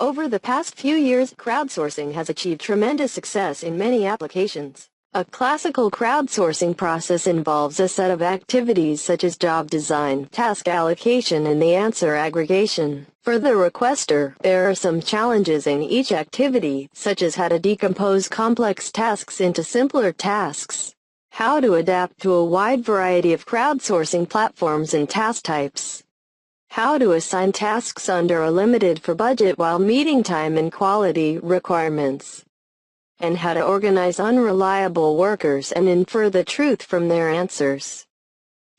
Over the past few years, crowdsourcing has achieved tremendous success in many applications. A classical crowdsourcing process involves a set of activities such as job design, task allocation, and the answer aggregation. For the requester, there are some challenges in each activity, such as how to decompose complex tasks into simpler tasks, how to adapt to a wide variety of crowdsourcing platforms and task types, how to assign tasks under a limited budget while meeting time and quality requirements, and how to organize unreliable workers and infer the truth from their answers.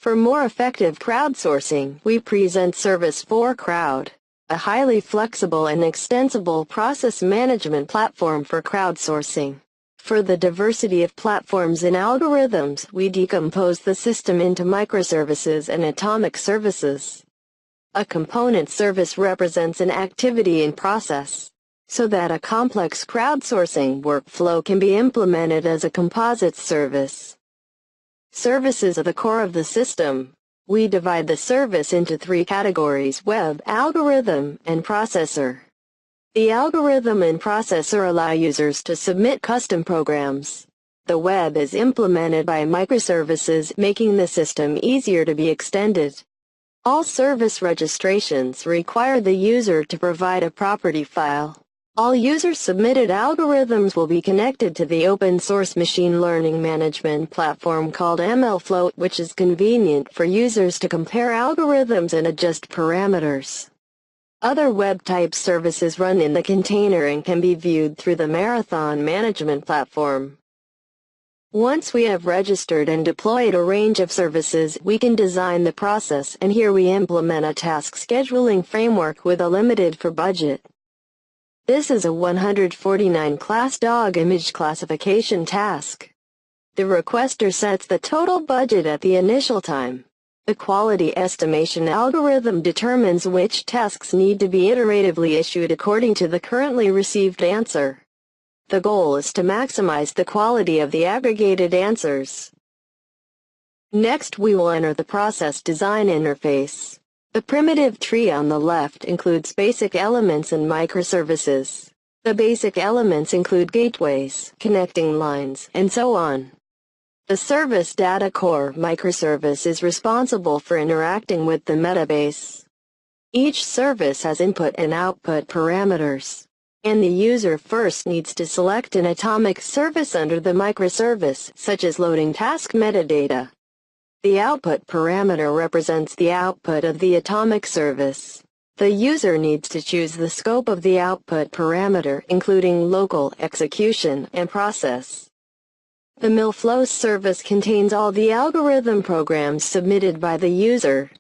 For more effective crowdsourcing, we present Service4Crowd, a highly flexible and extensible process management platform for crowdsourcing. For the diversity of platforms and algorithms, we decompose the system into microservices and atomic services. A component service represents an activity in process, so that a complex crowdsourcing workflow can be implemented as a composite service. Services are the core of the system. We divide the service into three categories: web, algorithm, and processor. The algorithm and processor allow users to submit custom programs. The web is implemented by microservices, making the system easier to be extended. All service registrations require the user to provide a property file. All user-submitted algorithms will be connected to the open-source machine learning management platform called MLflow, which is convenient for users to compare algorithms and adjust parameters. Other web-type services run in the container and can be viewed through the Marathon management platform. Once we have registered and deployed a range of services, we can design the process, and here we implement a task scheduling framework with a limited budget. This is a 149 class dog image classification task. The requester sets the total budget at the initial time. The quality estimation algorithm determines which tasks need to be iteratively issued according to the currently received answer. The goal is to maximize the quality of the aggregated answers. Next, we will enter the process design interface. The primitive tree on the left includes basic elements and microservices. The basic elements include gateways, connecting lines, and so on. The Service Data Core microservice is responsible for interacting with the metabase. Each service has input and output parameters, and the user first needs to select an atomic service under the microservice, such as loading task metadata. The output parameter represents the output of the atomic service. The user needs to choose the scope of the output parameter, including local, execution, and process. The MLflow service contains all the algorithm programs submitted by the user.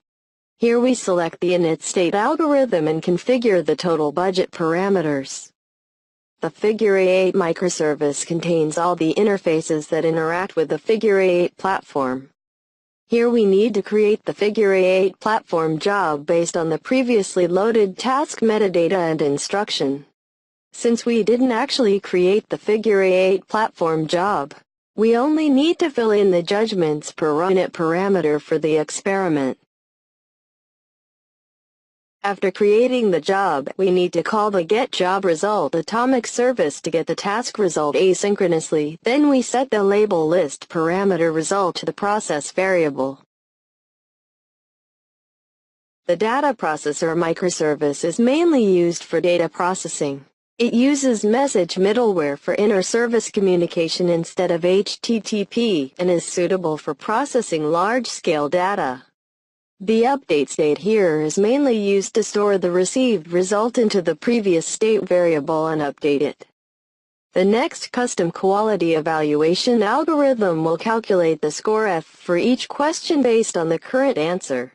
Here we select the init state algorithm and configure the total budget parameters. The Figure 8 microservice contains all the interfaces that interact with the Figure 8 platform. Here we need to create the Figure 8 platform job based on the previously loaded task metadata and instruction. Since we didn't actually create the Figure 8 platform job, we only need to fill in the judgments per init parameter for the experiment. After creating the job, we need to call the getJobResult atomic service to get the task result asynchronously. Then we set the label list parameter result to the process variable. The data processor microservice is mainly used for data processing. It uses message middleware for inter-service communication instead of HTTP and is suitable for processing large-scale data. The update state here is mainly used to store the received result into the previous state variable and update it. The next custom quality evaluation algorithm will calculate the score F for each question based on the current answer.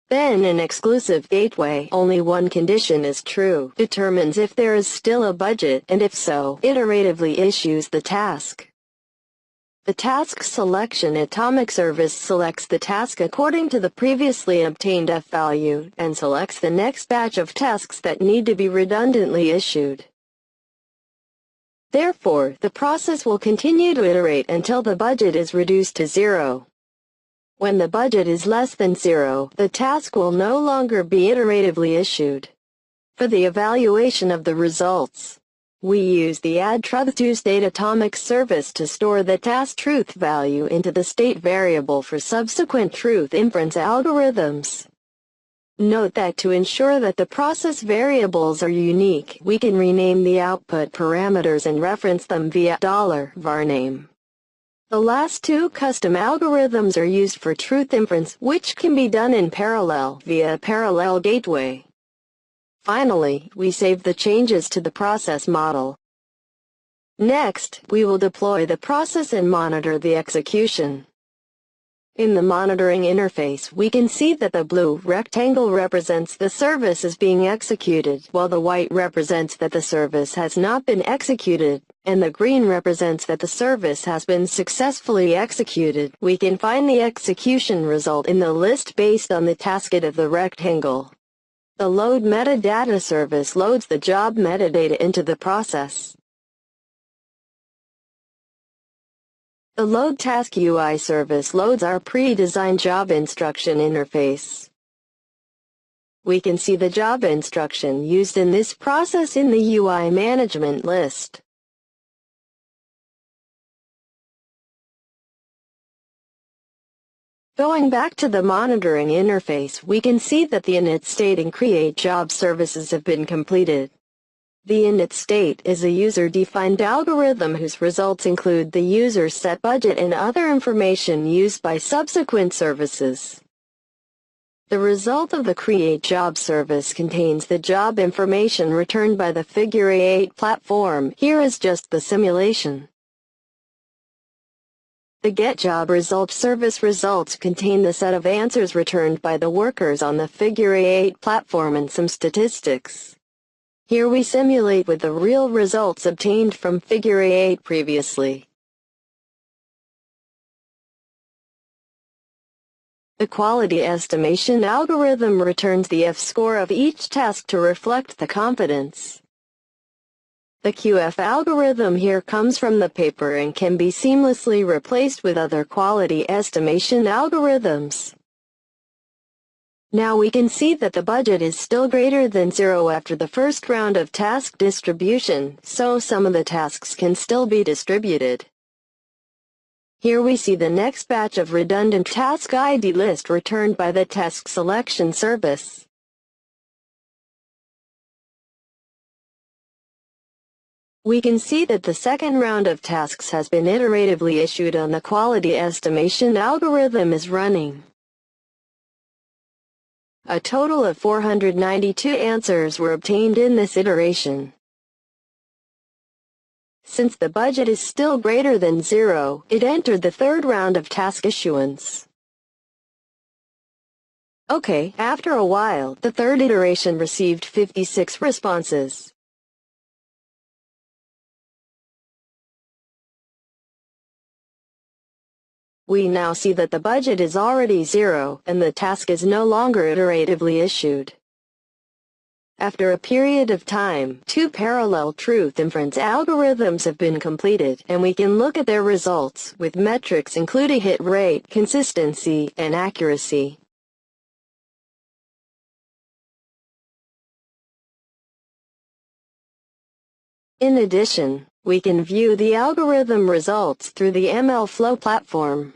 Then an exclusive gateway, only one condition is true, determines if there is still a budget, and if so, iteratively issues the task. The task selection atomic service selects the task according to the previously obtained F value and selects the next batch of tasks that need to be redundantly issued. Therefore, the process will continue to iterate until the budget is reduced to 0. When the budget is less than 0, the task will no longer be iteratively issued. For the evaluation of the results, we use the addTruthToStateAtomic service to store the task truth value into the state variable for subsequent truth inference algorithms. Note that to ensure that the process variables are unique, we can rename the output parameters and reference them via $varname. The last two custom algorithms are used for truth inference, which can be done in parallel via a parallel gateway. Finally, we save the changes to the process model. Next, we will deploy the process and monitor the execution. In the monitoring interface, we can see that the blue rectangle represents the service is being executed, while the white represents that the service has not been executed, and the green represents that the service has been successfully executed. We can find the execution result in the list based on the task ID of the rectangle. The load metadata service loads the job metadata into the process. The load task UI service loads our pre-designed job instruction interface. We can see the job instruction used in this process in the UI management list. Going back to the monitoring interface, we can see that the init state and create job services have been completed. The init state is a user-defined algorithm whose results include the user's set budget and other information used by subsequent services. The result of the create job service contains the job information returned by the Figure 8 platform. Here is just the simulation. The getJobResult service results contain the set of answers returned by the workers on the Figure 8 platform and some statistics. Here we simulate with the real results obtained from Figure 8 previously. The quality estimation algorithm returns the F-score of each task to reflect the confidence. The QF algorithm here comes from the paper and can be seamlessly replaced with other quality estimation algorithms. Now we can see that the budget is still greater than 0 after the first round of task distribution, so some of the tasks can still be distributed. Here we see the next batch of redundant task ID list returned by the task selection service. We can see that the second round of tasks has been iteratively issued and the quality estimation algorithm is running. A total of 492 answers were obtained in this iteration. Since the budget is still greater than 0, it entered the third round of task issuance. Okay, after a while, the third iteration received 56 responses. We now see that the budget is already 0, and the task is no longer iteratively issued. After a period of time, 2 parallel truth inference algorithms have been completed, and we can look at their results with metrics including hit rate, consistency, and accuracy. In addition, we can view the algorithm results through the MLflow platform.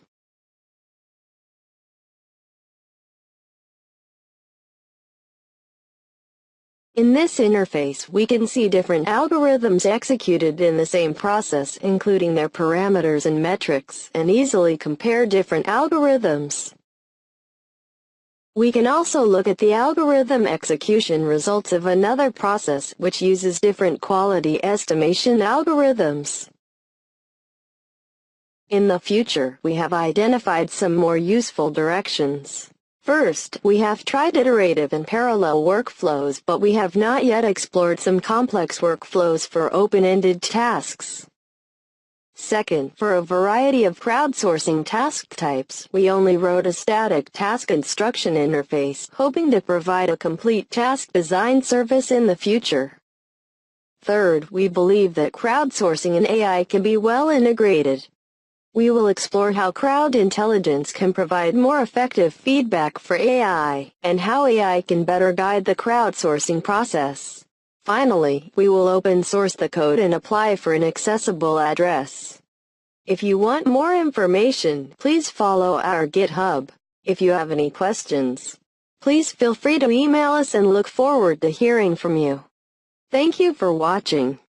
In this interface, we can see different algorithms executed in the same process, including their parameters and metrics, and easily compare different algorithms. We can also look at the algorithm execution results of another process which uses different quality estimation algorithms. In the future, we have identified some more useful directions. First, we have tried iterative and parallel workflows, but we have not yet explored some complex workflows for open-ended tasks. Second, for a variety of crowdsourcing task types, we only wrote a static task instruction interface, hoping to provide a complete task design service in the future. Third, we believe that crowdsourcing and AI can be well integrated. We will explore how crowd intelligence can provide more effective feedback for AI, and how AI can better guide the crowdsourcing process. Finally, we will open source the code and apply for an accessible address. If you want more information, please follow our GitHub. If you have any questions, please feel free to email us and look forward to hearing from you. Thank you for watching.